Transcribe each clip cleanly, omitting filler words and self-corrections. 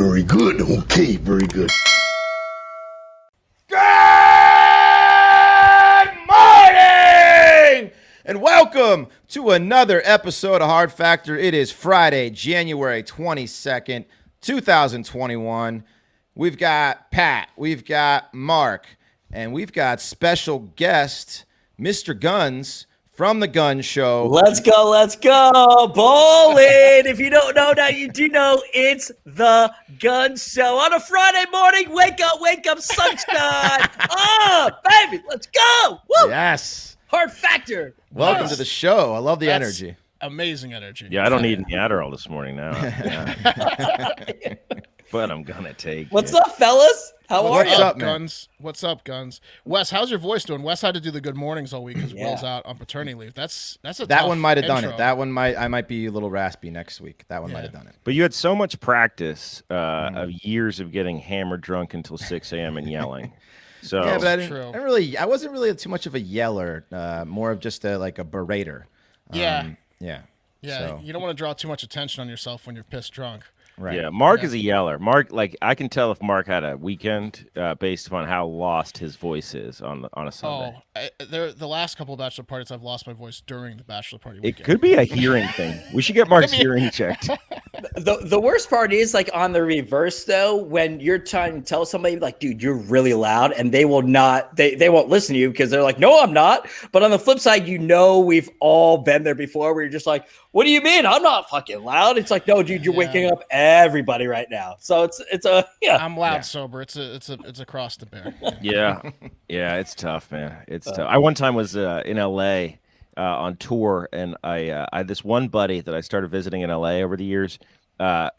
Very good. Okay, very good. Good morning and welcome to another episode of Hard Factor. It is Friday, January 22nd, 2021. We've got Pat, we've got Mark, and we've got special guest, Mr. Gunz from the Gunz Show. Let's go, bowling. If you don't know now, you do know it's the Gunz Show. On a Friday morning, wake up, sunshine. Oh, baby, let's go. Woo. Yes. Hard Factor. Welcome to the show. I love the That's energy. Amazing energy. Yeah, I don't need any Adderall this morning now. But I'm gonna take What's it. up, fellas? How are What's you? up, man? Gunz? What's up, Gunz? Wes, how's your voice doing? Wes had to do the good mornings all week because Yeah. Will's out on paternity leave. That's a That tough one might have done intro. it. That one I might be a little raspy next week. That one might have done it. But you had so much practice of years of getting hammered drunk until 6 a.m. and yelling. So Yeah, but I true. I wasn't really too much of a yeller, more of just a berater. Yeah. Yeah. Yeah, So, you don't want to draw too much attention on yourself when you're pissed drunk. right. yeah, Mark is a yeller. Mark, like I can tell if Mark had a weekend based upon how lost his voice is on a Sunday. The last couple of bachelor parties, I've lost my voice during the bachelor party It weekend. could be a hearing thing. We should get Mark's hearing checked. The worst part is like on the reverse though, when you're trying to tell somebody like, dude, you're really loud, and they will not, they won't listen to you because they're like, no, I'm not. But on the flip side, we've all been there before where you're just like, what do you mean? I'm not fucking loud. It's like, no, dude, you're waking up everybody right now. So it's a I'm loud sober. It's a cross to bear. Yeah, it's tough, man. It's tough. I one time was in LA on tour, and I had this one buddy that I started visiting in LA over the years,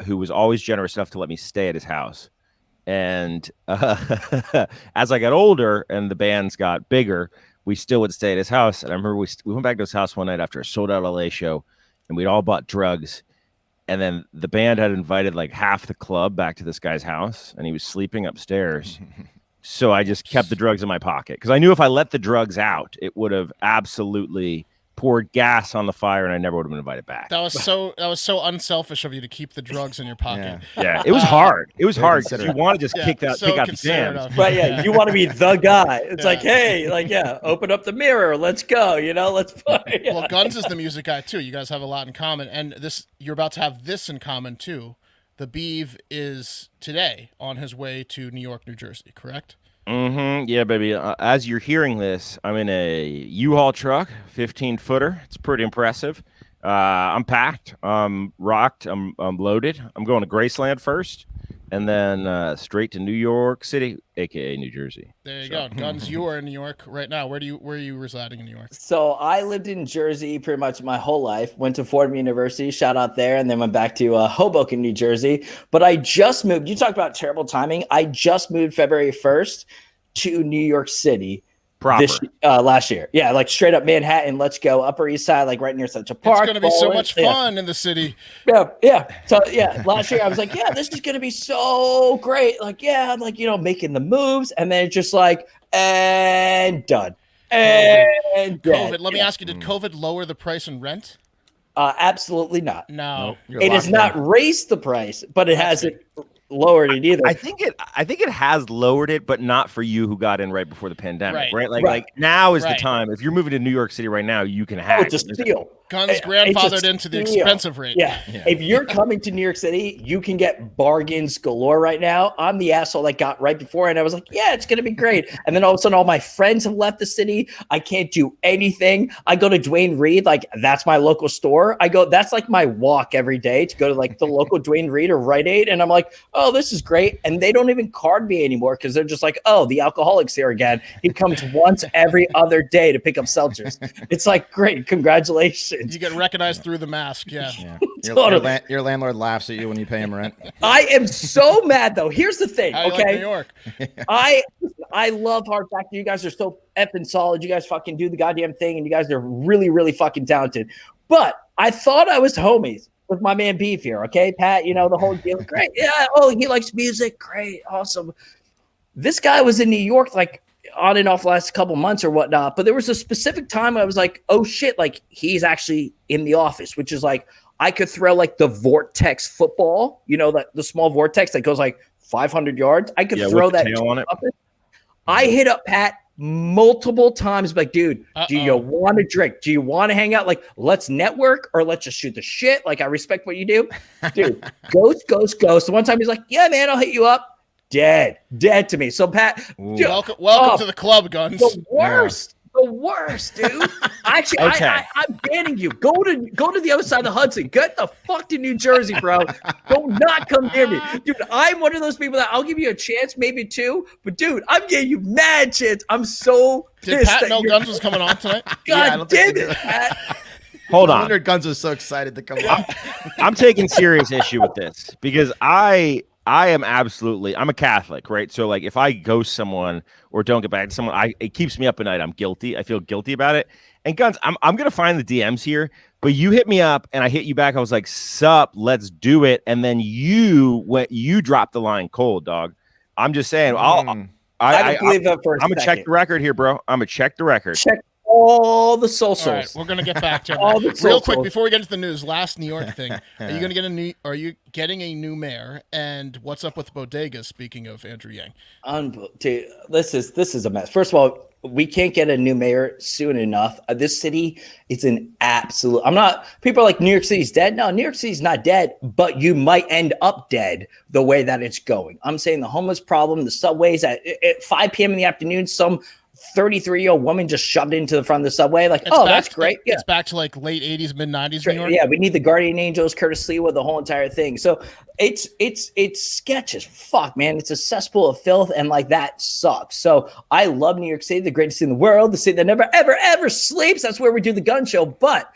who was always generous enough to let me stay at his house. And as I got older and the bands got bigger, we still would stay at his house. And I remember we went back to his house one night after a sold out LA show, and we'd all bought drugs. And then the band had invited like half the club back to this guy's house, and he was sleeping upstairs. So I just kept the drugs in my pocket because I knew if I let the drugs out, it would have absolutely poured gas on the fire, and I never would have been invited back. That was so unselfish of you to keep the drugs in your pocket. Yeah, it was hard. It was Very hard because you considerate. want to just Yeah, kick out the considerate jams. of you. Right, yeah. You want to be the guy. It's Yeah. like, hey, like, yeah, open up the mirror. Let's go. Let's play. Well, Gunz is the music guy too. You guys have a lot in common, and you're about to have this in common too. The Beeve is today on his way to New York, New Jersey, correct? Mm-hmm. Yeah, baby. As you're hearing this, I'm in a U-Haul truck, 15-footer. It's pretty impressive. I'm packed. I'm rocked. I'm loaded. I'm going to Graceland first, and then straight to New York City, aka New Jersey. There you go, Gunz. You are in New York right now. Where are you residing in New York? So I lived in Jersey pretty much my whole life. Went to Fordham University, shout out there, and then went back to Hoboken, New Jersey. But I just moved. You talk about terrible timing. I just moved February 1st to New York City Proper. last year. Yeah, like straight up Manhattan. Let's go Upper East Side, like right near Central Park. It's going to be so bowling. much fun in the city. Yeah. So yeah, last year I was like, yeah, this is gonna be so great. Like, yeah, I'm like, making the moves, and then it's just like, and done. And dead. COVID. Let me ask you, did COVID lower the price in rent? Absolutely not. No. You're It has locked not raised the price, but it hasn't lowered it either. I think it has lowered it, but not for you who got in right before the pandemic, Right. right? Right. Like now is Right. the time. If you're moving to New York City right now, you can hack. It's a steal. Gunz It's a grandfathered into the steal. expensive rate. Yeah. If you're coming to New York City, you can get bargains galore right now. I'm the asshole that got right before, and I was like, yeah, it's going to be great. And then all of a sudden, all my friends have left the city. I can't do anything. I go to Duane Reade. Like, that's my local store. That's like my walk every day to go to like the local Duane Reade or Rite Aid. And I'm like, oh, this is great. And they don't even card me anymore because they're just like, oh, the alcoholic's here again. He comes once every other day to pick up seltzers. It's like, great. Congratulations. You get recognized through the mask. Yeah. Yeah. Totally. Your landlord laughs at you when you pay him rent. I am so mad though. Here's the thing. How you Okay. like New York? I love Hard Factor. You guys are so effing solid. You guys fucking do the goddamn thing, and you guys are really, really fucking talented. But I thought I was homies with my man Beef here. Okay, Pat, the whole deal. Great. Yeah. Oh, he likes music. Great. Awesome. This guy was in New York like on and off last couple months or whatnot. But there was a specific time I was like, oh shit, like he's actually in the office, which is like, I could throw like the vortex football, the small vortex that goes like 500 yards. I could throw with the that tail on it. I hit up Pat multiple times, like, dude, do you want to drink? Do you want to hang out? Like, let's network or let's just shoot the shit. Like, I respect what you do. Dude, ghost. The one time he's like, yeah, man, I'll hit you up. Dead to me. So Pat, dude, welcome to the club, Gunz. The worst, dude. Actually, Okay. I'm banning you. Go to the other side of the Hudson. Get the fuck to New Jersey, bro. Do not come near me, dude. I'm one of those people that I'll give you a chance, maybe two, but dude, I'm getting you mad chance. I'm so Did pissed. Pat know Gunz was coming on tonight? God damn it, Pat. Hold I on. wonder Gunz was so excited to come on. I'm taking serious issue with this because I am I'm a Catholic, right? So like if I ghost someone or don't get back to someone, it keeps me up at night. I'm guilty. I feel guilty about it. And Gunz, I'm gonna find the DMs here, but you hit me up and I hit you back. I was like, sup, let's do it. And then you dropped the line cold, dog. I'm just saying, I believe that for a I'm gonna check the record here, bro. I'm gonna check the record. Check all the socials. All right, we're gonna get back to All the it. Real quick socials. before we get into the news. Last New York thing. Are you getting a new mayor? And what's up with bodegas? Speaking of Andrew Yang, Dude, this is a mess. First of all, we can't get a new mayor soon enough. This city is an absolute. People are like, New York City's dead. No, New York City's not dead, but you might end up dead the way that it's going. I'm saying the homeless problem, the subways at 5 p.m. in the afternoon, some 33-year-old woman just shoved into the front of the subway. Like, that's great. Yeah. It's back to like late 80s, mid 90s New York. Yeah, we need the Guardian Angels, Curtis Lewa, the whole entire thing. So it's sketch as fuck, man. It's a cesspool of filth, and like that sucks. So I love New York City, the greatest city in the world, the city that never, ever, ever sleeps. That's where we do the gun show. But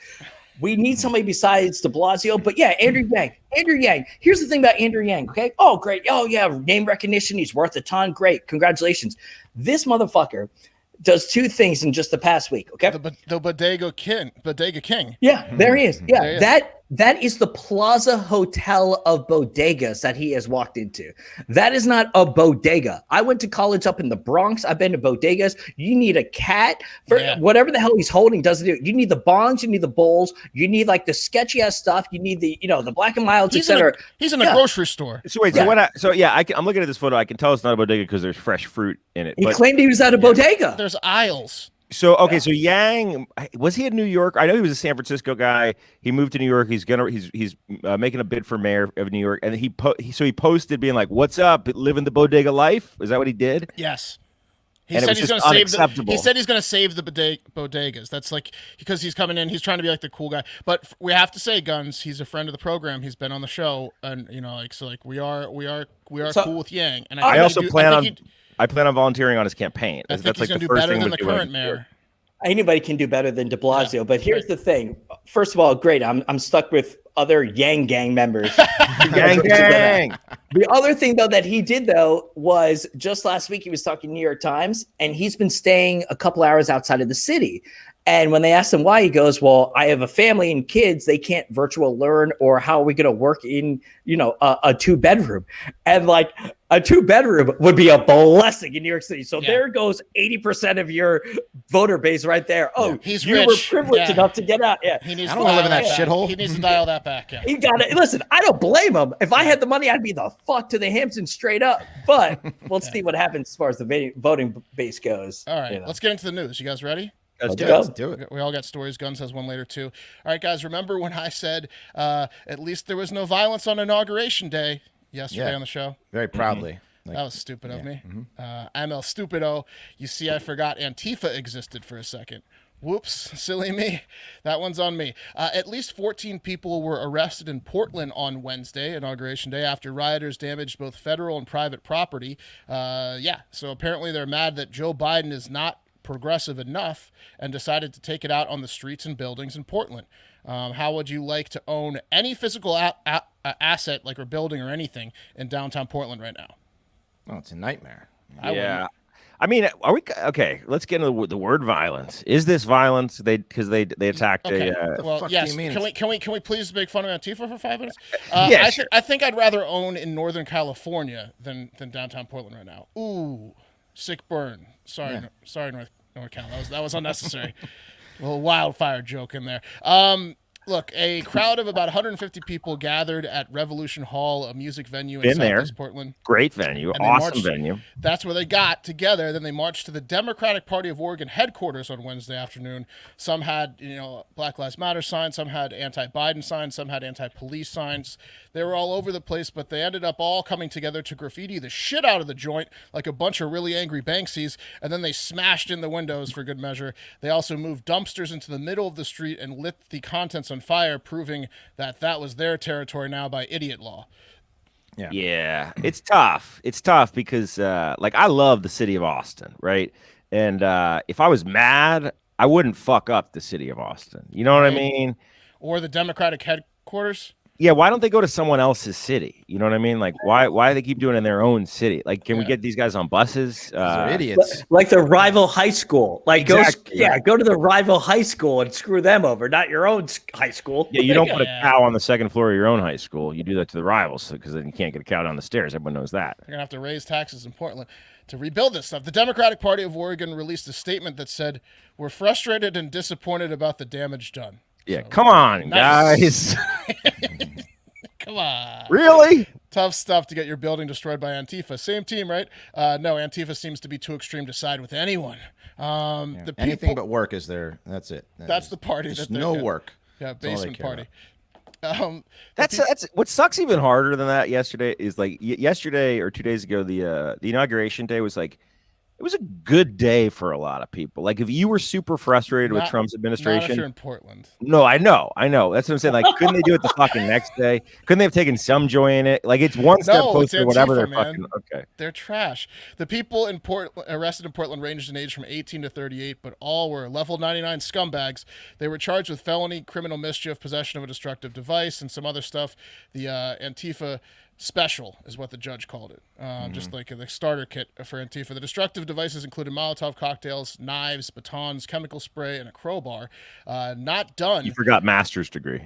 we need somebody besides de Blasio. But yeah, Andrew Yang. Here's the thing about Andrew Yang, okay? Oh, great. Oh, yeah, name recognition. He's worth a ton. Great. Congratulations. This motherfucker does two things in just the past week, okay? The Bodega King. Yeah, there he is. Yeah, There he is. that is the Plaza Hotel of bodegas that he has walked into. That is not a bodega. I went to college up in the Bronx. I've been to bodegas. You need a cat for whatever the hell he's holding. Doesn't do. You need the bongs. You need the bowls. You need like the sketchy ass stuff. You need the the Black and Milds, etc. He's in a grocery store. So wait, I'm looking at this photo. I can tell it's not a bodega because there's fresh fruit in it. He claimed he was at a bodega. There's aisles. So okay, so Yang, was he in New York? I know he was a San Francisco guy. He moved to New York. He's making a bid for mayor of New York, and he posted being like, "What's up? Living the bodega life." Is that what he did? Yes. He And it said was he's going just to save unacceptable. He said he's going to save the bodegas. That's like because he's coming in. He's trying to be like the cool guy. But we have to say, Gunz, he's a friend of the program. He's been on the show, and we are cool with Yang. And I plan on volunteering on his campaign. I think That's he's like going the to do first better thing than we're the doing. current mayor. Anybody can do better than de Blasio, but here's the thing. First of all, great. I'm stuck with other Yang Gang members. Gang. The other thing, though, that he did, though, was just last week he was talking New York Times, and he's been staying a couple hours outside of the city. And when they asked him why, he goes, well, I have a family and kids. They can't virtual learn, or how are we going to work in, a 2-bedroom? And like a 2-bedroom would be a blessing in New York City. So there goes 80% of your voter base right there. Oh, he's you rich. were privileged enough to get out. Yeah. He needs I don't want to live in that shithole. He needs to dial that back. Yeah. He got it. Listen, I don't blame him. If I had the money, I'd be the fuck to the Hamptons straight up. But we'll see what happens as far as the voting base goes. All right, let's get into the news. You guys ready? Let's do it. We all got stories. Gunz has one later too. All right, guys. Remember when I said at least there was no violence on Inauguration Day yesterday on the show? Very proudly. That was stupid of me. I'm El Stupido. You see, I forgot Antifa existed for a second. Whoops, silly me. That one's on me. At least 14 people were arrested in Portland on Wednesday, Inauguration Day, after rioters damaged both federal and private property. So apparently they're mad that Joe Biden is not progressive enough and decided to take it out on the streets and buildings in Portland. How would you like to own any physical asset, like a building or anything, in downtown Portland right now? Oh, it's a nightmare. Yeah. I mean, are we okay? Let's get into the word violence. Is this violence? Because they attacked okay. Well, fuck yes. do you mean? Can we please make fun of Antifa for 5 minutes? Sure. I think I'd rather own in Northern California than downtown Portland right now. Ooh, sick burn. Sorry, North Carolina. That was unnecessary. A little wildfire joke in there. Look, a crowd of about 150 people gathered at Revolution Hall, a music venue in Been there. Southeast Portland. Great venue, And they awesome marched- venue. That's where they got together. Then they marched to the Democratic Party of Oregon headquarters on Wednesday afternoon. Some had, Black Lives Matter signs. Some had anti-Biden signs. Some had anti-police signs. They were all over the place, but they ended up all coming together to graffiti the shit out of the joint like a bunch of really angry Banksies, and then they smashed in the windows for good measure. They also moved dumpsters into the middle of the street and lit the contents on fire, proving that was their territory now by idiot law. Yeah, it's tough. It's tough because, I love the city of Austin, right? And if I was mad, I wouldn't fuck up the city of Austin. You know what I mean? Or the Democratic headquarters. Yeah, why don't they go to someone else's city? You know what I mean? Like, why do they keep doing it in their own city? Like, can we get these guys on buses? They're idiots. Like the rival high school. Like, Exactly, go to the rival high school and screw them over, not your own high school. Yeah, you don't put a cow on the second floor of your own high school. You do that to the rivals because then you can't get a cow down the stairs. Everyone knows that. They're going to have to raise taxes in Portland to rebuild this stuff. The Democratic Party of Oregon released a statement that said, "We're frustrated and disappointed about the damage done." Yeah, So, come on, nice. guys. Come on. Really? Tough stuff to get your building destroyed by Antifa. Same team, right? No, Antifa seems to be too extreme to side with anyone. The Anything but work is there. That's it. That's the party. Just that they're no in. work. Yeah, all they basement care party. That's what sucks even harder than that. Yesterday is like yesterday or 2 days ago. The inauguration day was like. It was a good day for a lot of people. Like if you were super frustrated with Trump's administration, not if you're in Portland. No, I know. That's what I'm saying. Like, couldn't they do it the fucking next day? Couldn't they have taken some joy in it? Like, it's one step closer to whatever they're fucking. Okay, they're trash. The people in arrested in Portland ranged in age from 18 to 38, but all were level 99 scumbags. They were charged with felony, criminal mischief, possession of a destructive device, and some other stuff. The Antifa special is what the judge called it, just like the starter kit for Antifa. The destructive devices included Molotov cocktails, knives, batons, chemical spray, and a crowbar. Not done. You forgot master's degree.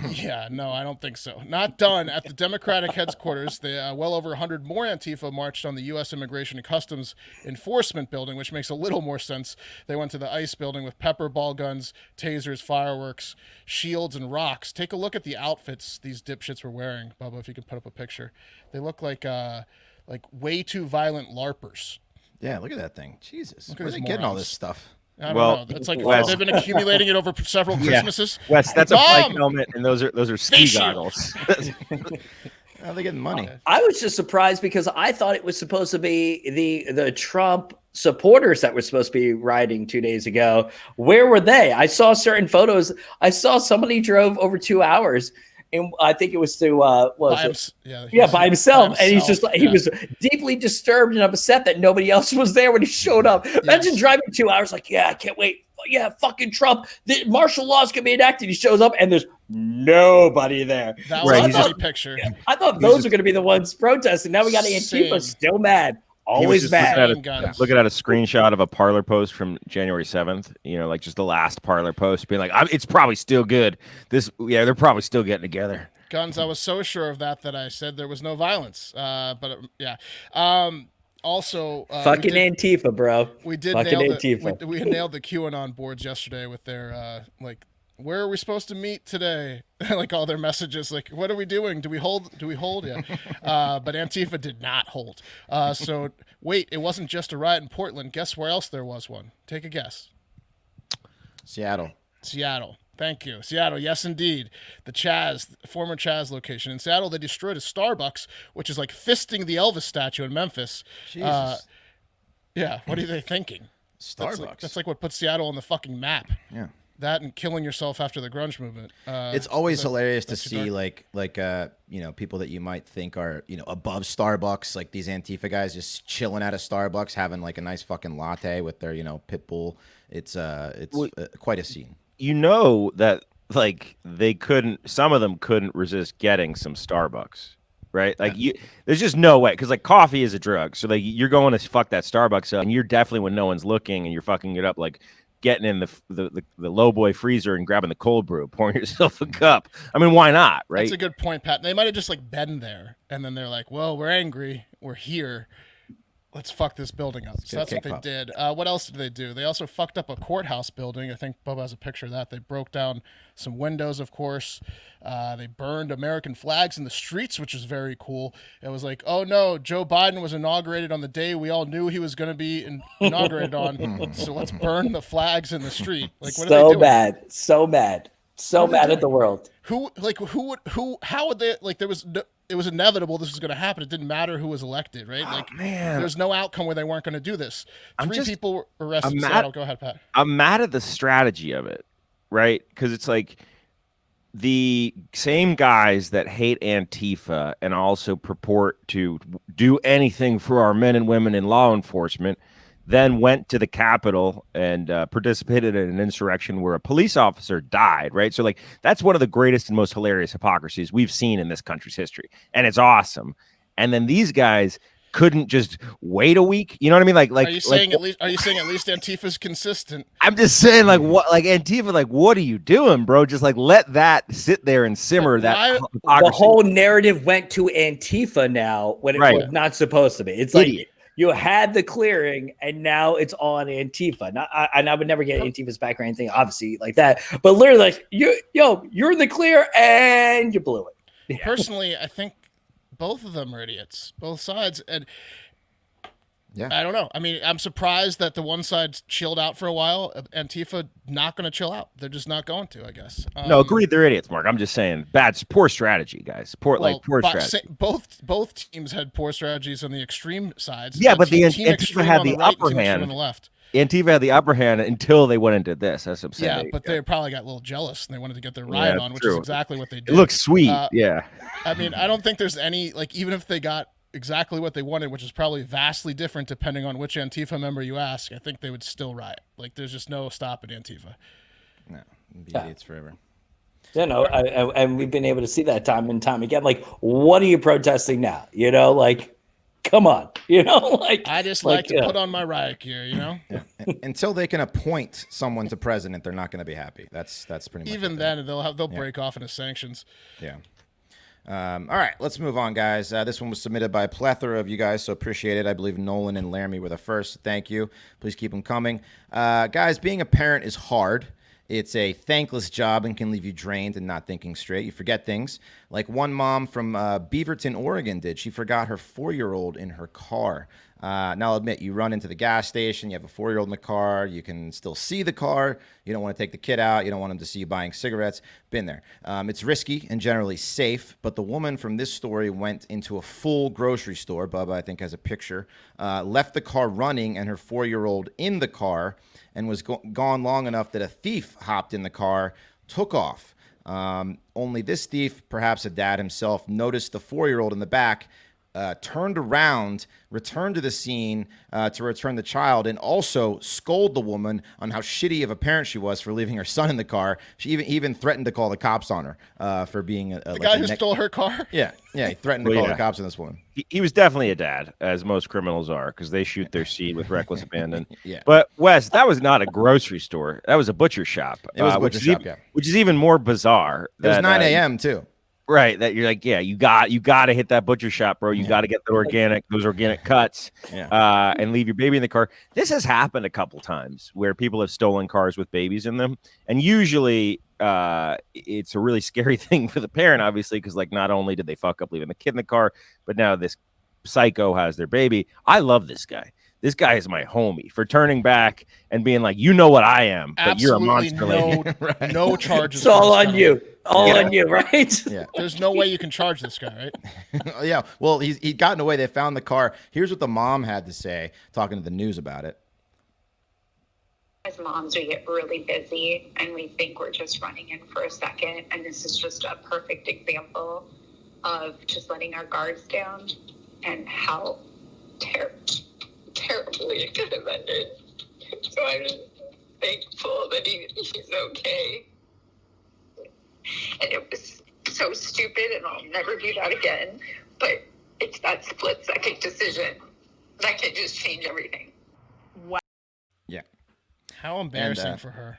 Yeah, no, I don't think so. Not done. At the Democratic headquarters, well over 100 more Antifa marched on the U.S. Immigration and Customs Enforcement building, which makes a little more sense. They went to the ICE building with pepper ball guns, tasers, fireworks, shields, and rocks. Take a look at the outfits these dipshits were wearing, Bubba, if you can put up a picture. They look like way too violent LARPers. Yeah, look at that thing. Jesus. Look at Where are these they getting all morons. this stuff? I don't Well, know. It's like Wes- they've been accumulating it over several Christmases. Wes, that's a Mom! bike helmet, and those are ski Face shield. goggles. How are they getting money? I was just surprised because I thought it was supposed to be the Trump supporters that were supposed to be rioting 2 days ago. Where were they? I saw certain photos. I saw somebody drove over 2 hours, and I think it was to by himself. And he's just like he was deeply disturbed and upset that nobody else was there when he showed up. Imagine driving 2 hours like, yeah, I can't wait. Yeah, fucking Trump. The martial laws can be enacted. He shows up and there's nobody there. That was a funny picture. I thought those were going to be the ones protesting. Now we got Antifa still mad. Always mad. Looking at a screenshot of a Parler post from January 7th, like just the last Parler post being like, it's probably still good. They're probably still getting together. Gunz, I was so sure of that I said there was no violence. Also, fucking Antifa, bro. We did fucking nail Antifa. We nailed the QAnon boards yesterday with their where are we supposed to meet today? Like all their messages, like what are we doing? Do we hold? Yeah. But Antifa did not hold. So wait, it wasn't just a riot in Portland. Guess where else there was one? Take a guess. Seattle. Thank you. Seattle, yes, indeed. The former Chaz location. In Seattle, they destroyed a Starbucks, which is like fisting the Elvis statue in Memphis. Jesus. Yeah, what are they thinking? Starbucks. That's like what put Seattle on the fucking map. Yeah. That and killing yourself after the grunge movement. It's always hilarious to see like people that you might think are above Starbucks, like these Antifa guys just chilling at a Starbucks having like a nice fucking latte with their pit bull. It's quite a scene. That like some of them couldn't resist getting some Starbucks, right? Like there's just no way, because like coffee is a drug, so like you're going to fuck that Starbucks up, and you're definitely, when no one's looking, and you're fucking it up, like getting in the low boy freezer and grabbing the cold brew, pouring yourself a cup. I mean, why not, right? That's a good point, Pat. They might have just like been there, and then they're like, well, we're angry, we're here. let's fuck this building up. So that's what they did. What else did they do? They also fucked up a courthouse building. I think Bubba has a picture of that. They broke down some windows, of course. They burned American flags in the streets, which is very cool. It was like, oh no, Joe Biden was inaugurated on the day we all knew he was going to be inaugurated on. So let's burn the flags in the street. Like, what are they doing? So mad at the world. How would they, like, it was inevitable this was going to happen. It didn't matter who was elected, right? There's no outcome where they weren't going to do this. Three people were arrested. Go ahead, Pat. I'm mad at the strategy of it, right? Because it's like the same guys that hate Antifa and also purport to do anything for our men and women in law enforcement then went to the Capitol and participated in an insurrection where a police officer died, right? So, like, that's one of the greatest and most hilarious hypocrisies we've seen in this country's history, and it's awesome. And then these guys couldn't just wait a week. You know what I mean? Like, are you saying at least Antifa's consistent? I'm just saying, like, what, like Antifa, like, what are you doing, bro? Just like let that sit there and simmer. The whole narrative went to Antifa now when it was not supposed to be. It's like, you had the clearing, and now it's on Antifa. And I would never get Antifa's back or anything, obviously, like that. But literally, like, you're in the clear, and you blew it. Yeah. Personally, I think both of them are idiots, both sides. And I don't know. I mean, I'm surprised that the one side chilled out for a while. Antifa not going to chill out. They're just not going to, I guess. No, agreed. They're idiots, Mark. I'm just saying, poor strategy, guys. Poor strategy. Both teams had poor strategies on the extreme sides. Yeah, but the Antifa had the upper hand. On the left. Antifa had the upper hand until they went into this. That's what I'm saying. Yeah, but they probably got a little jealous and they wanted to get their riot on, which is exactly what they did. It looks sweet. Yeah. I mean, I don't think there's any, like, even if they got exactly what they wanted, which is probably vastly different depending on which Antifa member you ask, I think they would still riot. Like, there's just no stopping Antifa. No, be idiots forever. You know, and we've been able to see that time and time again. Like, what are you protesting now? You know, like, come on. You know, like, I just like to put on my riot gear. You know, until they can appoint someone to president, they're not going to be happy. That's pretty much. Even then, they'll break off into sanctions. Yeah. All right, let's move on, guys. This one was submitted by a plethora of you guys, so appreciate it. I believe Nolan and Laramie were the first. Thank you. Please keep them coming. Guys, being a parent is hard. It's a thankless job and can leave you drained and not thinking straight. You forget things like one mom from Beaverton, Oregon did. She forgot her 4-year-old in her car. Now, I'll admit, you run into the gas station, you have a 4-year-old in the car, you can still see the car, you don't want to take the kid out, you don't want him to see you buying cigarettes. Been there. It's risky and generally safe, but the woman from this story went into a full grocery store. Bubba, I think, has a picture. Left the car running and her 4-year-old in the car, and was gone long enough that a thief hopped in the car, took off. Only this thief, perhaps a dad himself, noticed the 4-year-old in the back, turned around, returned to the scene to return the child, and also scold the woman on how shitty of a parent she was for leaving her son in the car. She even threatened to call the cops on her for being the guy who stole her car. Yeah, he threatened to call the cops on this woman. He was definitely a dad, as most criminals are, because they shoot their seed with reckless abandon. Yeah. But Wes, that was not a grocery store. That was a butcher shop. It was a butcher shop, which is even more bizarre. It was 9 a.m. too. Right, that you're like, yeah, you got to hit that butcher shop, bro. You got to get those organic cuts, and leave your baby in the car. This has happened a couple times where people have stolen cars with babies in them, and usually, it's a really scary thing for the parent, obviously, because like not only did they fuck up leaving the kid in the car, but now this psycho has their baby. I love this guy. This guy is my homie for turning back and being like, you know what I am, but absolutely you're a monster. No charges. It's all on you. All on you, right? Yeah. There's no way you can charge this guy, right? Yeah. Well, he'd gotten away. They found the car. Here's what the mom had to say, talking to the news about it. As moms, we get really busy and we think we're just running in for a second. And this is just a perfect example of just letting our guards down and how terribly it could have ended. So I'm just thankful that he's okay. And it was so stupid, and I'll never do that again. But it's that split-second decision that can just change everything. Yeah. How embarrassing for her.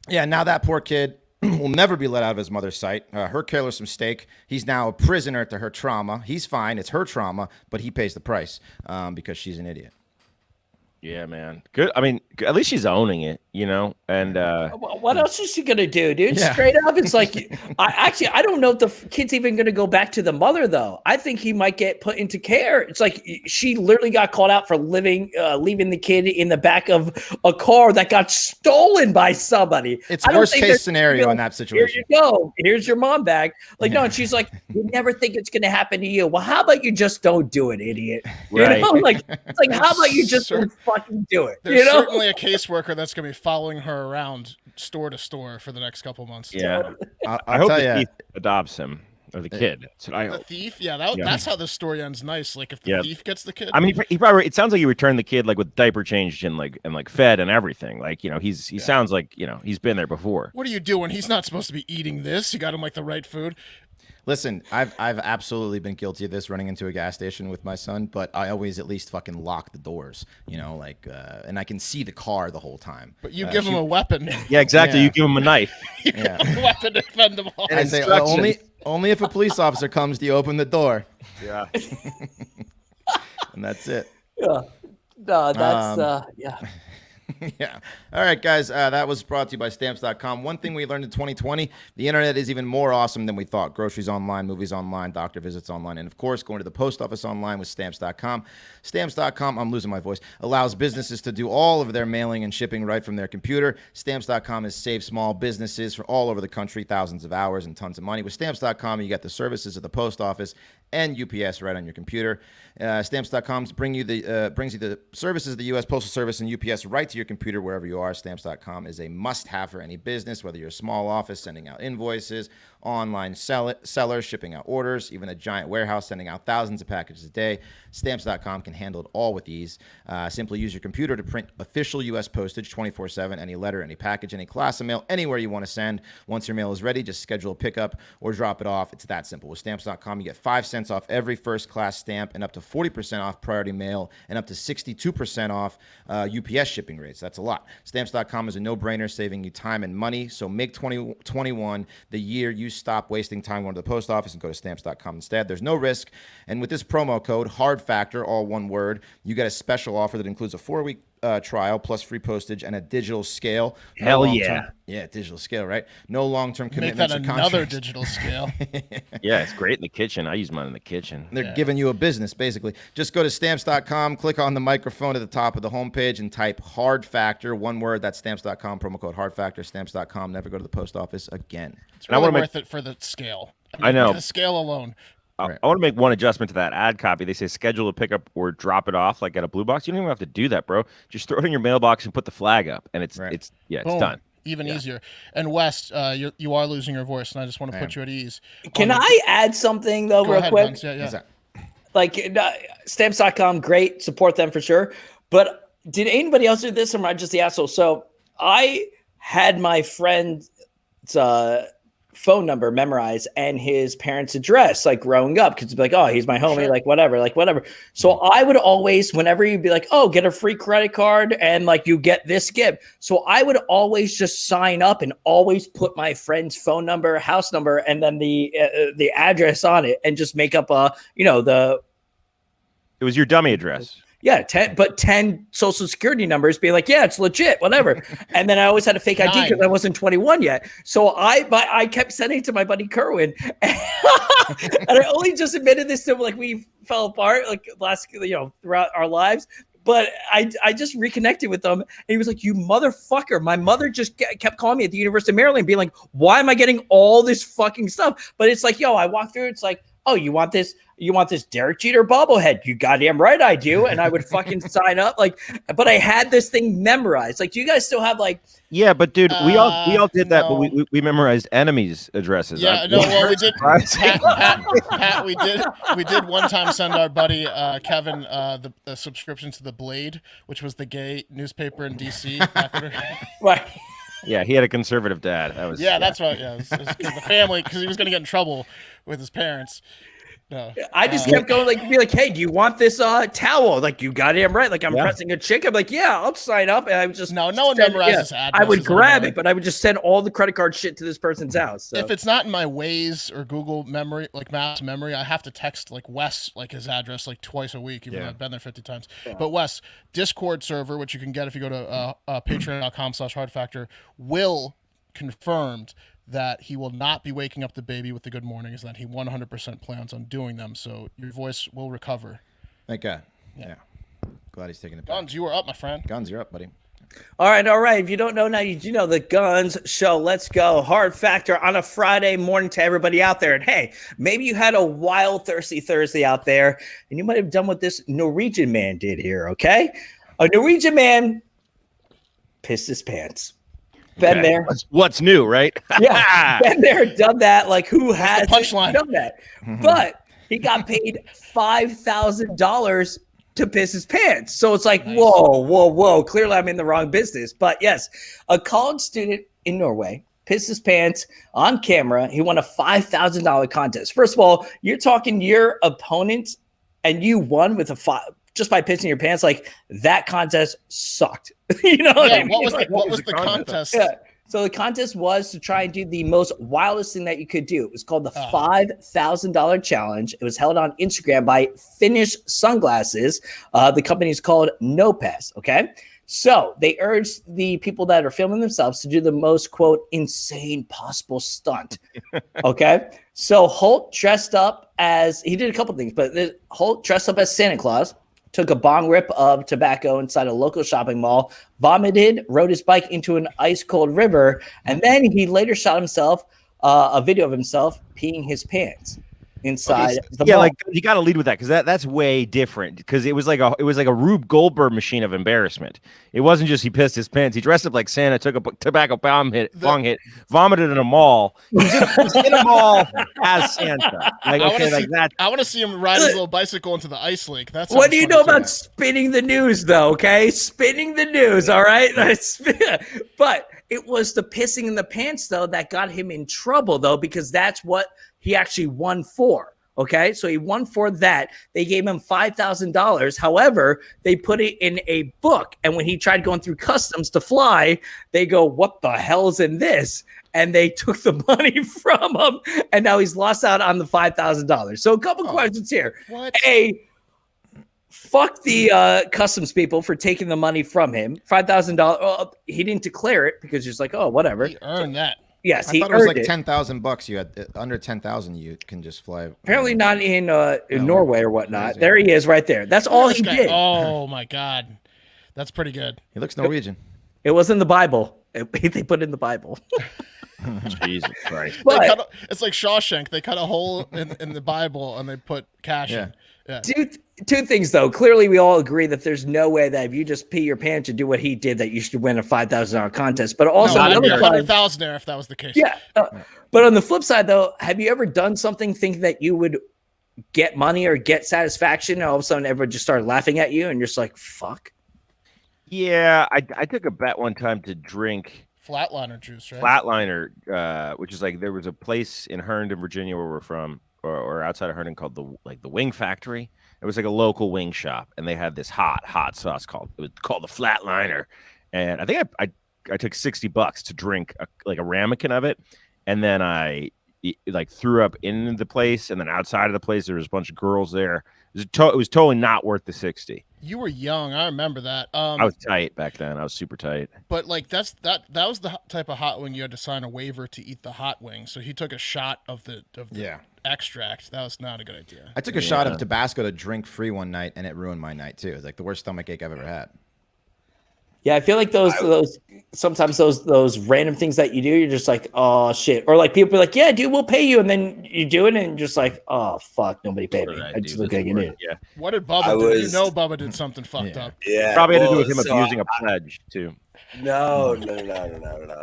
Yeah, now that poor kid will never be let out of his mother's sight. Her careless mistake. He's now a prisoner to her trauma. He's fine. It's her trauma, but he pays the price because she's an idiot. Yeah, man. Good. I mean, at least she's owning it, you know. And what else is she gonna do, dude? Yeah. Straight up, it's like I don't know if the kid's even gonna go back to the mother though. I think he might get put into care. It's like she literally got called out for leaving the kid in the back of a car that got stolen by somebody. It's worst case scenario in that situation. Here you go. Here's your mom bag. Like no, and she's like, you never think it's gonna happen to you. Well, how about you just don't do it, idiot? Right. You know, like it's like how about you just don't fucking do it? There's you know? certainly a caseworker that's going to be following her around store to store for the next couple months. yeah, I I'll hope tell the you. thief adopts him or the kid. That's what I The hope. thief, that's how this story ends nice. Like if the thief gets the kid. I mean, he probably. It sounds like he returned the kid like with diaper changed and like fed and everything. Like, you know, he sounds like, you know, he's been there before. What are you doing? He's not supposed to be eating this. You got him like the right food. Listen, I've absolutely been guilty of this running into a gas station with my son, but I always at least fucking lock the doors, you know, like, and I can see the car the whole time. But you give him a weapon. Yeah, exactly. Yeah. You give him a knife. Yeah. A weapon to defend them all. And I say, only if a police officer comes, do you open the door? Yeah. And that's it. Yeah. No, that's yeah. Yeah. All right, guys. That was brought to you by Stamps.com. One thing we learned in 2020, the internet is even more awesome than we thought. Groceries online, movies online, doctor visits online, and of course, going to the post office online with Stamps.com. Stamps.com, I'm losing my voice, allows businesses to do all of their mailing and shipping right from their computer. Stamps.com has saved small businesses from all over the country thousands of hours and tons of money. With Stamps.com, you get the services of the post office and UPS right on your computer. Stamps.com brings you the services of the U.S. Postal Service and UPS right to your computer wherever you are. Stamps.com is a must-have for any business, whether you're a small office sending out invoices, online sellers shipping out orders, even a giant warehouse sending out thousands of packages a day. Stamps.com can handle it all with ease. Simply use your computer to print official U.S. postage 24/7, any letter, any package, any class of mail, anywhere you want to send. Once your mail is ready, just schedule a pickup or drop it off. It's that simple. With Stamps.com, you get 5 cents off every first-class stamp and up to 40% off priority mail and up to 62% off UPS shipping rates. That's a lot. Stamps.com is a no-brainer, saving you time and money. So make 2021 the year you stop wasting time going to the post office and go to Stamps.com instead. There's no risk. And with this promo code, HARDFACTOR, all one word, you get a special offer that includes a 4-week trial plus free postage and a digital scale. Hell yeah. Yeah, digital scale, right? No long-term Make commitments that or another contracts. digital scale. Yeah, it's great in the kitchen. I use mine in the kitchen. They're giving you a business, basically. Just go to Stamps.com, click on the microphone at the top of the homepage, and type Hard Factor, one word. That's Stamps.com, promo code Hard Factor, Stamps.com. Never go to the post office again. It's And I really wanna worth it for the scale. I know. The scale alone. Right. I want to make one adjustment to that ad copy. They say schedule a pickup or drop it off like at a blue box. You don't even have to do that, bro. Just throw it in your mailbox and put the flag up, and it's Right. it's Boom. done. Even easier. And West, you are losing your voice, and I just want to put you at ease. Can I add something though, Go real ahead, quick? Gunz. Yeah. What's that? Like Stamps.com, great, support them for sure. But did anybody else do this, or am I just the asshole? So I had my friend's phone number memorized and his parents' address, like growing up, because it's like, oh, he's my homie, Sure. like whatever. So I would always, whenever you'd be like, oh, get a free credit card and like you get this gift. So I would always just sign up and always put my friend's phone number, house number, and then the address on it, and just make up It was your dummy address. 10 social security numbers, being like, yeah, it's legit, whatever. And then I always had a fake ID because I wasn't 21 yet. So I kept sending it to my buddy Kerwin. And I only just admitted this to him, like we fell apart like last, throughout our lives. But I just reconnected with him, and he was like, you motherfucker. My mother just kept calling me at the University of Maryland, being like, why am I getting all this fucking stuff? But it's like, I walk through, it's like, oh, you want this Derek Jeter bobblehead? You goddamn right I do. And I would fucking sign up. But I had this thing memorized. Like, do you guys still have Yeah, but dude, we all did that, no. but we memorized enemies' addresses. Yeah, well, we did. Pat, we did one time send our buddy Kevin the subscription to the Blade, which was the gay newspaper in DC. right? Yeah, he had a conservative dad. That was That's right. Yeah, it was the family, because he was going to get in trouble with his parents. No. I just kept going, like, be like, hey, do you want this towel? Like, you got it right. Like, I'm pressing a chick. I'm like, yeah, I'll sign up. And I would just no one memorizes addresses. I would grab it, but I would just send all the credit card shit to this person's house. So. If it's not in my Waze or Google memory, like Maps memory, I have to text like Wes, like his address, like twice a week, even though I've been there 50 times. Yeah. But Wes, Discord server, which you can get if you go to patreon.com/hardfactor, will confirmed that he will not be waking up the baby with the good mornings, and that he 100% plans on doing them. So your voice will recover. Thank God. Yeah. Glad he's taking it back. Gunz, you were up, my friend. Gunz, you're up, buddy. All right. If you don't know now, you do know the Gunz Show. Let's go. Hard Factor on a Friday morning to everybody out there. And hey, maybe you had a wild, thirsty Thursday out there, and you might have done what this Norwegian man did here, okay? A Norwegian man pissed his pants. Been there. What's new, right? Yeah, been there, done that. Like, who has punchline? Done that? But he got paid $5,000 to piss his pants. So it's like, nice. Whoa. Clearly, I'm in the wrong business. But yes, a college student in Norway pissed his pants on camera. He won a $5,000 contest. First of all, you're talking your opponent, and you won with just by pissing your pants. Like, that contest sucked. You know what I mean? What was the contest? Yeah. So the contest was to try and do the most wildest thing that you could do. It was called the $5,000 challenge. It was held on Instagram by Finnish Sunglasses. The company is called NoPass. Okay. So they urged the people that are filming themselves to do the most, quote, insane possible stunt. Okay. So Holt dressed up he did a couple things, but Holt dressed up as Santa Claus, took a bong rip of tobacco inside a local shopping mall, vomited, rode his bike into an ice-cold river, and then he later shot himself a video of himself peeing his pants inside the mall. Like you got to lead with that because that's way different. Because it was like a Rube Goldberg machine of embarrassment. It wasn't just he pissed his pants. He dressed up like Santa, took a tobacco bong hit, vomited in a mall. He was in a mall as Santa. Like, I want to see him ride his little bicycle into the ice lake. That's what do you know about spinning the news, though? Okay, spinning the news. All right, but it was the pissing in the pants though that got him in trouble though, because that's what he actually won for. Okay, so he won for that. They gave him $5,000. However, they put it in a book, and when he tried going through customs to fly, they go, "What the hell's in this?" And they took the money from him, and now he's lost out on the $5,000. So a couple questions here. What? Fuck the customs people for taking the money from him. $5,000. Well, he didn't declare it because he's like, oh, whatever. He earned that. Yes, I thought it was like $10,000. You had under 10,000, you can just fly. Apparently not in Norway or whatnot. There he is, right there. That's all he did. Oh my God, that's pretty good. He looks Norwegian. It was in the Bible. They put it in the Bible. Jesus Christ! But, it's like Shawshank. They cut a hole in the Bible and they put cash in. Yeah. Two things though. Clearly, we all agree that there's no way that if you just pee your pants and do what he did, that you should win a $5,000 contest. But also, I'd be 100,000 there if that was the case. Yeah. But on the flip side, though, have you ever done something thinking that you would get money or get satisfaction, and all of a sudden everyone just started laughing at you, and you're just like, "Fuck." Yeah, I took a bet one time to drink Flatliner juice, right? Flatliner, which is like there was a place in Herndon, Virginia, where we're from. Or outside of Herndon called the Wing Factory. It was like a local wing shop, and they had this hot sauce called the Flatliner. And I think I took $60 to drink a ramekin of it, and then I threw up in the place, and then outside of the place there was a bunch of girls there. It was totally not worth the $60. You were young, I remember that. I was tight back then. I was super tight. But like that was the type of hot wing you had to sign a waiver to eat the hot wing. So he took a shot of the extract. That was not a good idea. I took a shot of Tabasco to drink free one night, and it ruined my night too. It was like the worst stomachache I've ever had. Yeah, I feel like those sometimes those random things that you do, you're just like, oh shit, or like people be like, yeah, dude, we'll pay you, and then you do it, and you're just like, oh fuck, nobody paid me. I just look like an idiot. Yeah. What did Bubba do? You know, Bubba did something fucked up. Yeah, probably had to do with him abusing a pledge too. No.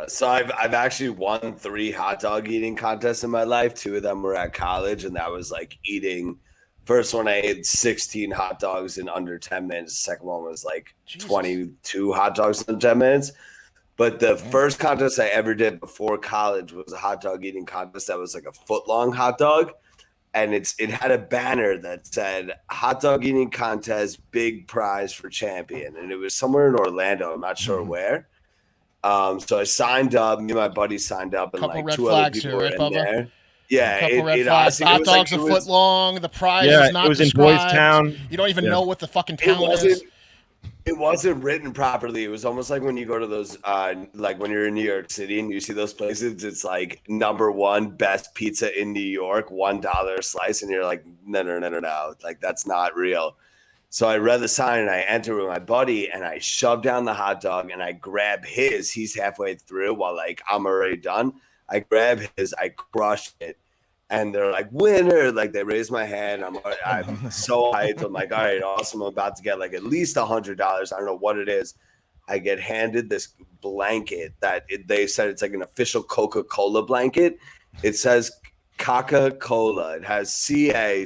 So I've actually won 3 hot dog eating contests in my life. 2 of them were at college, and that was like eating. First one I ate 16 hot dogs in under 10 minutes. The second one was like 22 hot dogs in 10 minutes. But the first contest I ever did before college was a hot dog eating contest that was like a foot long hot dog. and it had a banner that said hot dog eating contest, big prize for champion, and it was somewhere in Orlando. I'm not sure where. So I signed up. Me and my buddy signed up, and Couple like red 2 other flags people here, were right, in Bubba? there. Yeah, Couple red it flags. honestly, The it hot was like, dog's a foot long. The prize Yeah, is not it was in described. Boys Town. You don't even Yeah. know what the fucking it town wasn't. is. It wasn't written properly. It was almost like when you go to those, like when you're in New York City and you see those places, it's like #1 best pizza in New York, $1 a slice, and you're like, no, like that's not real. So I read the sign and I enter with my buddy and I shove down the hot dog and I grab his. He's halfway through while like I'm already done. I grab his, I crush it. And they're like, winner. Like they raise my hand. I'm so hyped. I'm like, all right, awesome. I'm about to get like at least $100. I don't know what it is. I get handed this blanket that they said it's like an official Coca-Cola blanket. It says Coca-Cola. It has CA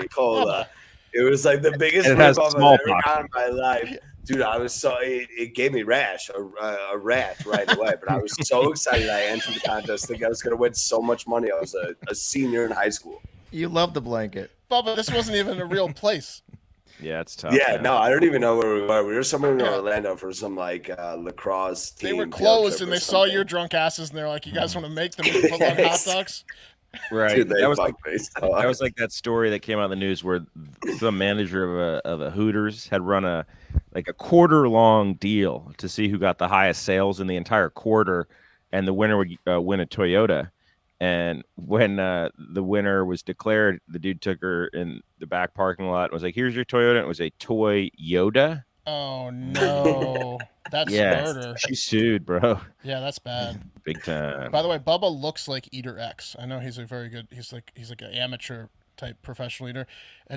cola. It was like the biggest And it has rip-off I've ever smallpox. gotten in my life. Dude, I was so it gave me a rash right away. But I was so excited. I entered the contest, thinking I was going to win so much money. I was a senior in high school. You love the blanket. Bubba, this wasn't even a real place. Yeah, it's tough. Yeah, man. no, I don't even know where we were. We were somewhere in Orlando for some like lacrosse team. They were field closed trip and or they saw something. your drunk asses and they're like, you guys want to make them foot-long hot dogs? Right. Dude, they that was like fucked me so that hard. was like that story that came out in the news where the manager of a Hooters had run a quarter-long deal to see who got the highest sales in the entire quarter, and the winner would win a Toyota. And when the winner was declared, the dude took her in the back parking lot and was like, "Here's your Toyota." And it was a toy Yoda. Oh, no. That's murder. She sued, bro. Yeah, that's bad. Big time. By the way, Bubba looks like Eater X. I know he's a very good. He's like an amateur type professional eater.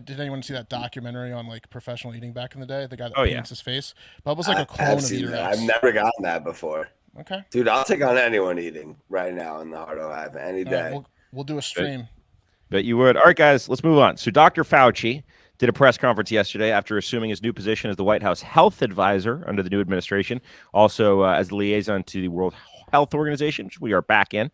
Did anyone see that documentary on like professional eating back in the day? The guy that paints his face. Bubba's like a clone of Eater X. I've never gotten that before. Okay, dude, I'll take on anyone eating right now in the Heart of Life any day. Right, we'll do a stream. Bet you would. All right, guys, let's move on. So Dr. Fauci did a press conference yesterday after assuming his new position as the White House health advisor under the new administration, also as the liaison to the World Health Organization, which we are back in.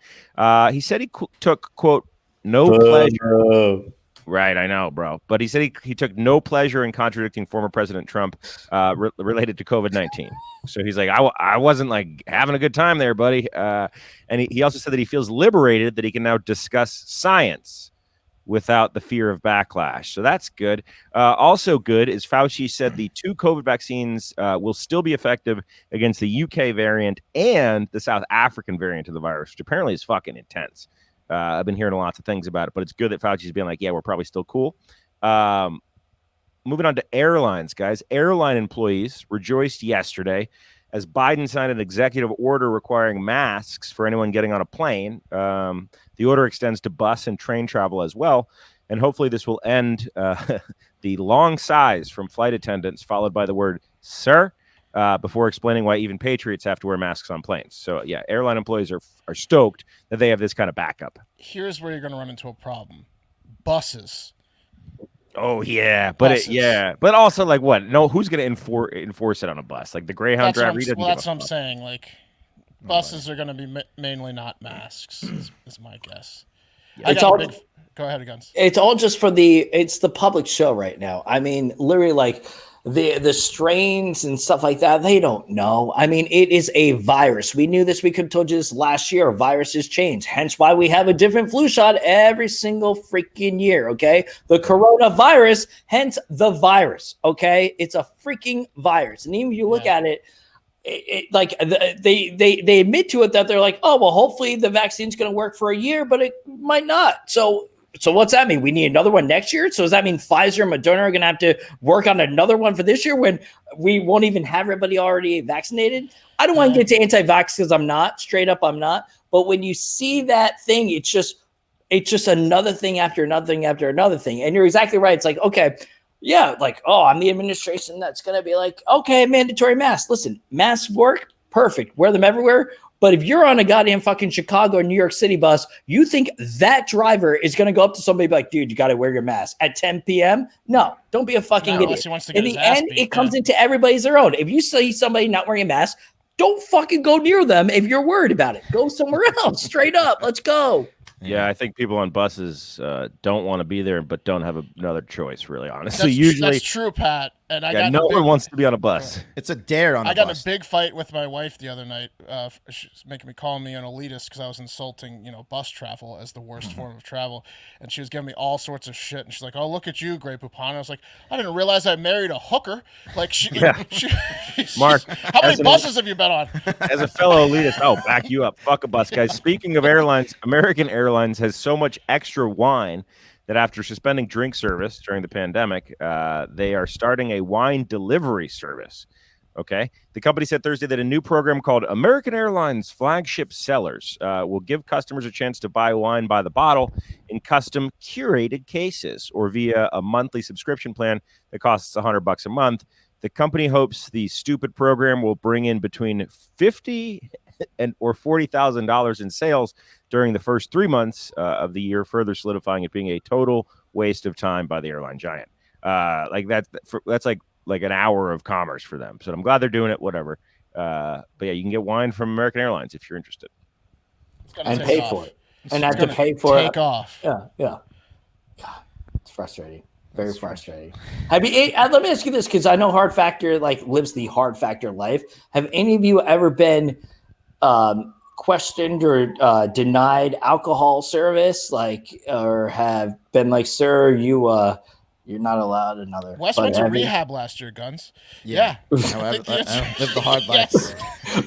He said he took, quote, no pleasure. Right, I know, bro. But he said he took no pleasure in contradicting former President Trump related to COVID-19. So he's like, I wasn't like having a good time there, buddy. And he also said that he feels liberated that he can now discuss science without the fear of backlash. So that's good. Also good is Fauci said the 2 COVID vaccines will still be effective against the UK variant and the South African variant of the virus, which apparently is fucking intense. I've been hearing lots of things about it, but it's good that Fauci's being like, yeah, we're probably still cool. Moving on to airlines, guys. Airline employees rejoiced yesterday as Biden signed an executive order requiring masks for anyone getting on a plane. The order extends to bus and train travel as well. And hopefully this will end the long sighs from flight attendants, followed by the word, sir, before explaining why even patriots have to wear masks on planes. So, yeah, airline employees are stoked that they have this kind of backup. Here's where you're going to run into a problem. Buses. Oh, yeah. But but also, like, what? No, who's going to enforce it on a bus? Like the Greyhound driver? That's what I'm saying. Like, buses are going to be mainly not masks, is my guess. Go ahead, Gunz. It's all just for it's the public show right now. I mean, literally, like the strains and stuff like that, they don't know. I mean, it is a virus. We knew this. We could have told you this last year. Viruses change. Hence why we have a different flu shot every single freaking year. Okay. The coronavirus, hence the virus. Okay. It's a freaking virus. And even if you look at it, like they admit to it that they're like, oh, well, hopefully the vaccine's going to work for a year, but it might not. So what's that mean? We need another one next year? So does that mean Pfizer and Moderna are going to have to work on another one for this year when we won't even have everybody already vaccinated? I don't want to get to anti-vax because I'm not. Straight up, I'm not. But when you see that thing, it's just another thing after another thing after another thing. And you're exactly right. It's like, okay, yeah, like, oh, I'm the administration that's going to be like, okay, mandatory masks. Listen, masks work. Perfect. Wear them everywhere. But if you're on a goddamn fucking Chicago or New York City bus, you think that driver is going to go up to somebody and be like, dude, you got to wear your mask at 10 p.m.? No, don't be a fucking idiot. In the end, it comes into everybody's their own. If you see somebody not wearing a mask, don't fucking go near them if you're worried about it. Go somewhere else. Straight up. Let's go. Yeah, I think people on buses don't want to be there, but don't have another choice. Really, honestly, That's true, Pat. And no one wants to be on a bus. It's a dare on the bus. I got in a big fight with my wife the other night. She's making me call me an elitist because I was insulting, bus travel as the worst form of travel, and she was giving me all sorts of shit. And she's like, "Oh, look at you, Grey Poupon." I was like, "I didn't realize I married a hooker." Like, Mark, how many buses have you been on? As a fellow elitist, I'll back you up. Fuck a bus, guys. Speaking of airlines, American Airlines has so much extra wine that after suspending drink service during the pandemic, they are starting a wine delivery service. Okay. The company said Thursday that a new program called American Airlines Flagship Sellers will give customers a chance to buy wine by the bottle in custom curated cases or via a monthly subscription plan that costs $100 a month. The company hopes the stupid program will bring in between $50,000 or $40,000 in sales during the first 3 months of the year, further solidifying it being a total waste of time by the airline giant. That's like an hour of commerce for them. So I'm glad they're doing it. Whatever. But yeah, you can get wine from American Airlines if you're interested. And pay for it. And have to pay for it. Take off. Yeah. God, it's frustrating. Very frustrating. Let me ask you this, because I know Hard Factor lives the Hard Factor life. Have any of you ever been questioned or denied alcohol service, or have been like, "Sir, you're not allowed another"? Wes went to rehab last year, Gunz. Yeah. I lived the hard life.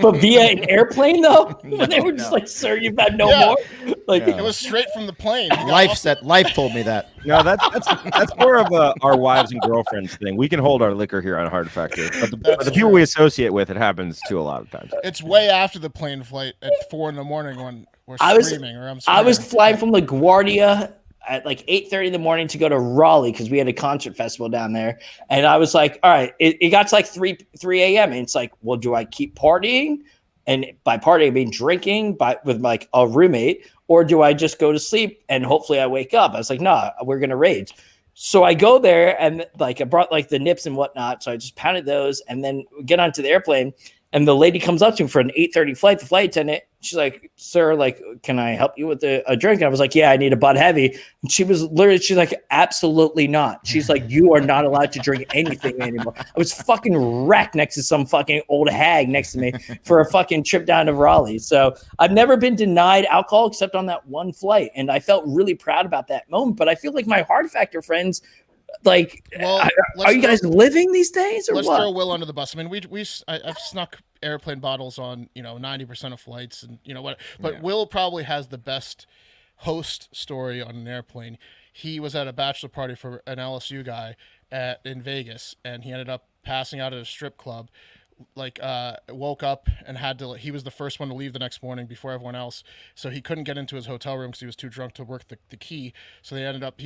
But via an airplane, though? When they were just like, "Sir, you've had no more"? It was straight from the plane. Life told me that. No, that's more of our wives and girlfriends thing. We can hold our liquor here on Hard Factor, but the people we associate with, it happens to a lot of times. It's way after the plane flight at 4 a.m. when we're screaming. I was flying from LaGuardia at 8:30 in the morning to go to Raleigh because we had a concert festival down there. And I was like, all right, it got to 3 a.m. And it's like, well, do I keep partying? And by partying, I mean drinking with a roommate, or do I just go to sleep and hopefully I wake up? I was like, nah, we're going to rage. So I go there and I brought the nips and whatnot. So I just pounded those and then get onto the airplane. And the lady comes up to me for an 8:30 flight, the flight attendant. She's like, "Sir, can I help you with a drink?" And I was like, "Yeah, I need a Bud Heavy." And she's like, "Absolutely not." She's like, "You are not allowed to drink anything anymore." I was fucking wrecked next to some fucking old hag next to me for a fucking trip down to Raleigh. So I've never been denied alcohol except on that one flight. And I felt really proud about that moment. But I feel like my Hard Factor friends, are you guys living these days, or let's what? throw Will under the bus. I mean, I've snuck airplane bottles on 90% of flights, and what. But Will probably has the best host story on an airplane. He was at a bachelor party for an LSU guy in Vegas, and he ended up passing out at a strip club. Woke up and he was the first one to leave the next morning before everyone else, so he couldn't get into his hotel room because he was too drunk to work the key. So he ended up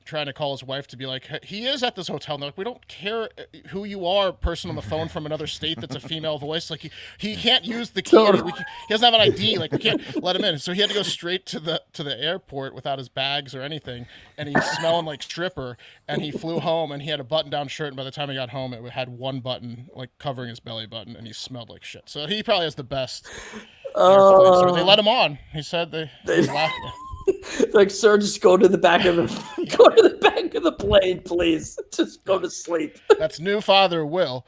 trying to call his wife to be like, "Hey, he is at this hotel." And they're like, "We don't care who you are, person on the phone from another state that's a female voice. He can't use the key. He doesn't have an ID. We can't let him in." So he had to go straight to the airport without his bags or anything, and he's smelling like stripper. And he flew home, and he had a button-down shirt. And by the time he got home, it had one button covering his belly button, and he smelled like shit. So he probably has the best. So they let him on. He said they laughed. "Sir, just go to the back of the plane, please. Just go to sleep." That's new father Will.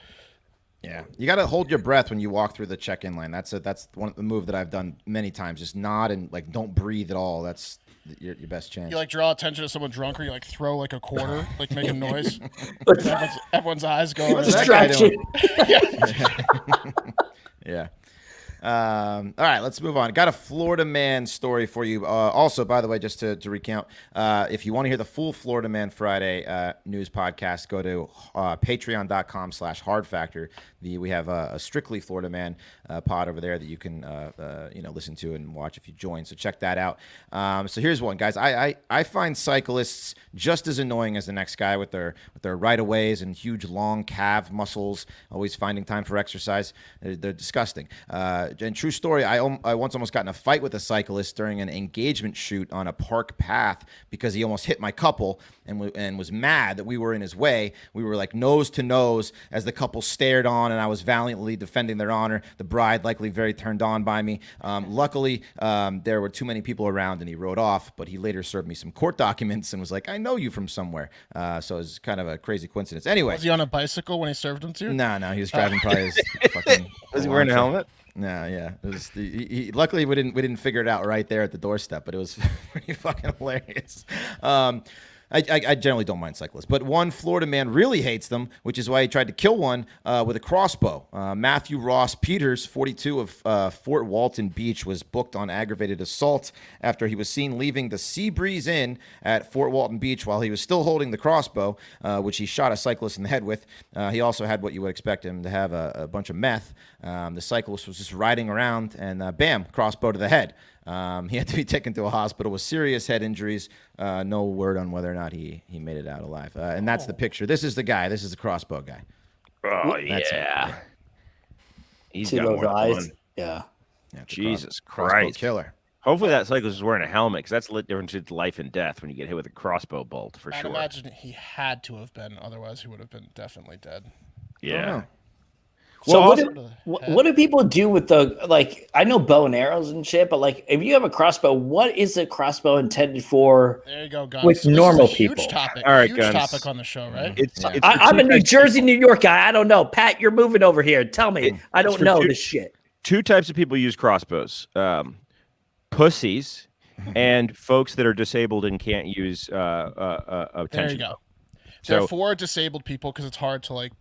Yeah, you got to hold your breath when you walk through the check-in line. That's one of the move that I've done many times. Just nod and don't breathe at all. That's your best chance. You draw attention to someone drunk, or you throw a quarter, make a noise. everyone's eyes go. What's distraction? Yeah. All right, let's move on. Got a Florida man story for you. Also, by the way, just to recount, if you want to hear the full Florida Man Friday news podcast, go to patreon.com/hardfactor. We have a strictly Florida Man pod over there that you can listen to and watch if you join. So check that out. So here's one, guys. I find cyclists just as annoying as the next guy with their right-of-ways and huge long calf muscles, always finding time for exercise. They're disgusting. and true story, I once almost got in a fight with a cyclist during an engagement shoot on a park path because he almost hit my couple and was mad that we were in his way. We were like nose to nose as the couple stared on, and I was valiantly defending their honor. The bride likely very turned on by me. Luckily, there were too many people around, and he rode off, but he later served me some court documents and was like, I know you from somewhere. So it was kind of a crazy coincidence. Anyway. Was he on a bicycle when he served him to you? No, he was driving probably his fucking... Was he wearing a helmet? No, yeah. It was luckily we didn't figure it out right there at the doorstep, but it was pretty fucking hilarious. I generally don't mind cyclists, but one Florida man really hates them, which is why he tried to kill one with a crossbow. Matthew Ross Peters, 42 of Fort Walton Beach, was booked on aggravated assault after he was seen leaving the Seabreeze Inn at Fort Walton Beach while he was still holding the crossbow, which he shot a cyclist in the head with. He also had what you would expect him to have, a bunch of meth. The cyclist was just riding around and bam, crossbow to the head. He had to be taken to a hospital with serious head injuries. No word on whether or not he made it out alive. And that's the picture. This is the guy. This is the crossbow guy. Oh, That's yeah. He's See got those more than eyes? one. Yeah. Yeah, the Jesus crossbow Christ. killer. Hopefully that cyclist is wearing a helmet, because that's the difference between life and death when you get hit with a crossbow bolt, for I'd sure. imagine he had to have been, otherwise he would have been definitely dead. Yeah. Well, So what do people do with the, like, I know bow and arrows and shit, but like if you have a crossbow, what is a crossbow intended for? There you go, Gunz. With This is normal a huge people. Topic. All right, huge Gunz. topic on the show, right? It's for I'm two a New types- Jersey, New York guy. I don't know. Pat, you're moving over here. Tell me. I don't for know two- this shit. Two types of people use crossbows. Pussies and folks that are disabled and can't use a There you tension go. bow. They're So for disabled people because it's hard to like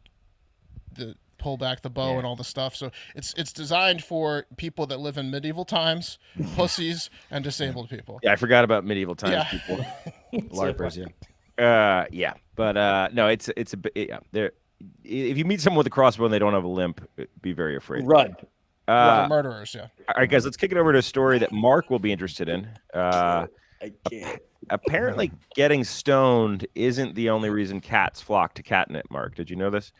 pull back the bow Yeah. and all the stuff. So it's designed for people that live in medieval times, pussies, and disabled people. yeah, I forgot about medieval times Yeah. people. LARPers, yeah. Yeah, but no, it's a bit. Yeah, there. If you meet someone with a crossbow and they don't have a limp, be very afraid. Run. Well, murderers, yeah. All right, guys, let's kick it over to a story that Mark will be interested in. I can't. Apparently, getting stoned isn't the only reason cats flock to catnip. Mark, did you know this?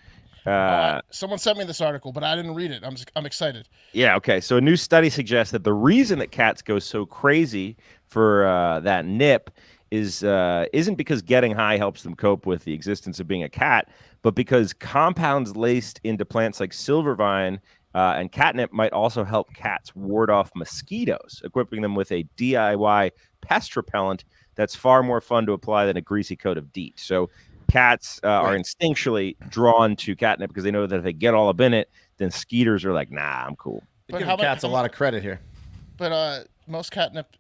Someone sent me this article, but I didn't read it. I'm excited. Yeah, okay. So a new study suggests that the reason that cats go so crazy for that nip isn't because getting high helps them cope with the existence of being a cat, but because compounds laced into plants like silvervine and catnip might also help cats ward off mosquitoes, equipping them with a DIY pest repellent that's far more fun to apply than a greasy coat of DEET. So cats are instinctually drawn to catnip because they know that if they get all up in it, then skeeters are like, nah, I'm cool. You're giving cats a lot of credit here. But most catnip,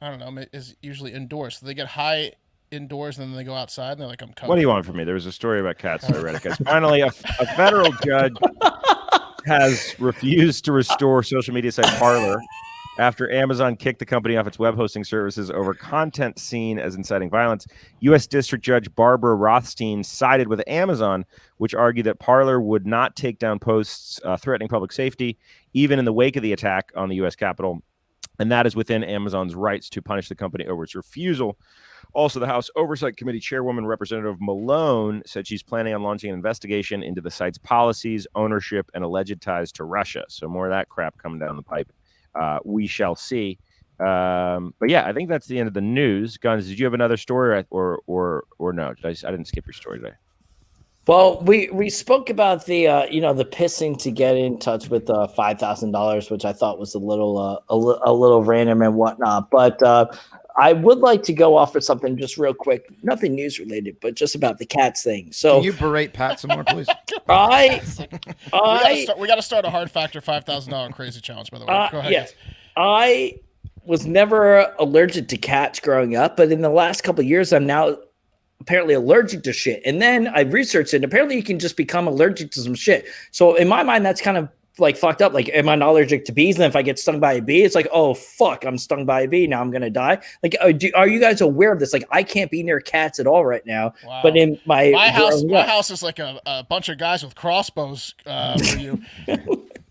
I don't know, is usually indoors. So they get high indoors and then they go outside and they're like, I'm covered. What do you want from me? There was a story about cats that I read. Guys, finally, a federal judge has refused to restore social media site Parler after Amazon kicked the company off its web hosting services over content seen as inciting violence. U.S. District Judge Barbara Rothstein sided with Amazon, which argued that Parler would not take down posts threatening public safety, even in the wake of the attack on the U.S. Capitol. And that is within Amazon's rights to punish the company over its refusal. Also, the House Oversight Committee Chairwoman Representative Malone said she's planning on launching an investigation into the site's policies, ownership, and alleged ties to Russia. So more of that crap coming down the pipe. We shall see. But yeah, I think that's the end of the news. Gunz, did you have another story or no? I didn't skip your story today. Well, we spoke about the the pissing to get in touch with $5,000, which I thought was a little random and whatnot. But I would like to go off with something just real quick, nothing news related, but just about the cats thing. So Can you berate Pat some more, please? We got to start a hard factor $5,000 crazy challenge, by the way. Go ahead. Yes, I was never allergic to cats growing up, but in the last couple of years, I'm now apparently allergic to shit. And then I researched it, and apparently you can just become allergic to some shit. So in my mind, that's kind of like fucked up. Like, am I not allergic to bees? And if I get stung by a bee, it's like, oh fuck, I'm stung by a bee. Now I'm gonna die. Like, are you guys aware of this? Like, I can't be near cats at all right now. Wow. But in my house is like a bunch of guys with crossbows for you.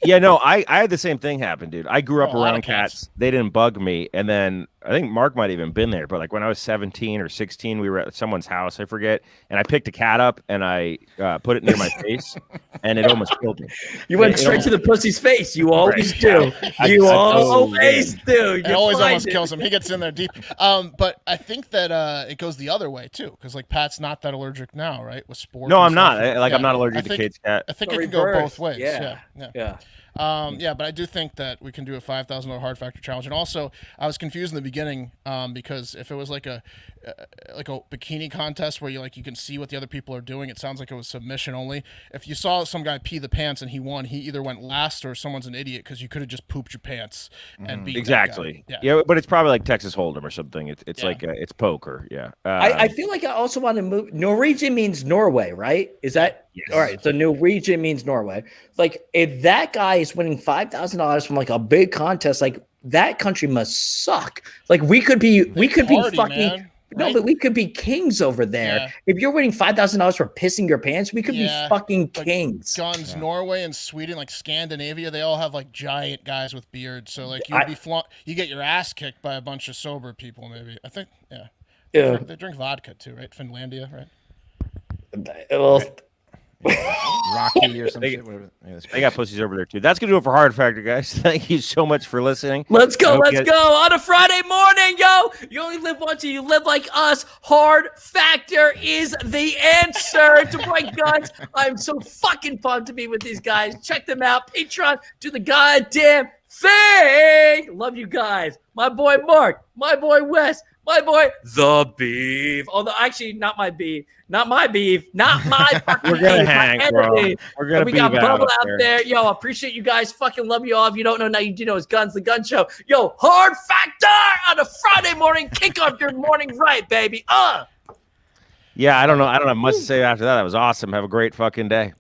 Yeah, no, I had the same thing happen, dude. I grew up a lot around of cats. cats. They didn't bug me, and then I think Mark might have even been there, but like when I was 17 or 16, we were at someone's house, I forget, and I picked a cat up and I put it near my face, and it almost killed me. You went straight to the pussy's face. You always do. You always do. It always almost kills him. He gets in there deep. But I think that it goes the other way too, because like Pat's not that allergic now, right? With sports. No, I'm not. I'm not allergic to Kate's cat. I think it can go both ways. Yeah. But I do think that we can do a $5,000 hard factor challenge. And also, I was confused in the beginning because if it was like a bikini contest where you can see what the other people are doing, it sounds like it was submission only. If you saw some guy pee the pants and he won, he either went last or someone's an idiot because you could have just pooped your pants and beat exactly. That guy. Yeah, but it's probably like Texas Hold'em or something. It's like it's poker. Yeah. I feel like I also want to move. Norwegian means Norway, right? Is that all right? So Norwegian means Norway. Like if that guy is winning $5,000 from like a big contest, like that country must suck. Like we could be fucking. Man. No, right? But we could be kings over there. Yeah. If you're winning $5,000 for pissing your pants, we could be fucking kings. Gunz, Norway and Sweden, like Scandinavia, they all have like giant guys with beards. So like you get your ass kicked by a bunch of sober people. Maybe I think they drink vodka too, right? Finlandia, right? Well. Rocky or something. They got pussies over there too. That's gonna do it for Hard Factor, guys. Thank you so much for listening. Let's go on a Friday morning, yo. You only live once, and you live like us. Hard Factor is the answer to Bright Guns. I'm so fucking pumped to be with these guys. Check them out. Patreon, do the goddamn thing. Love you guys. My boy Mark, my boy Wes, my boy The Beef. Although actually not my beef. Not my beef. Not my fucking We're gonna beef. hang, bro. We're gonna we got Bubble out there. Yo, appreciate you guys. Fucking love you all. If you don't know, now you do know it's Gunz, the Gun Show. Yo, Hard Factor on a Friday morning. Kick off your morning right, baby. Yeah, I don't know. I don't have much to say after that. That was awesome. Have a great fucking day.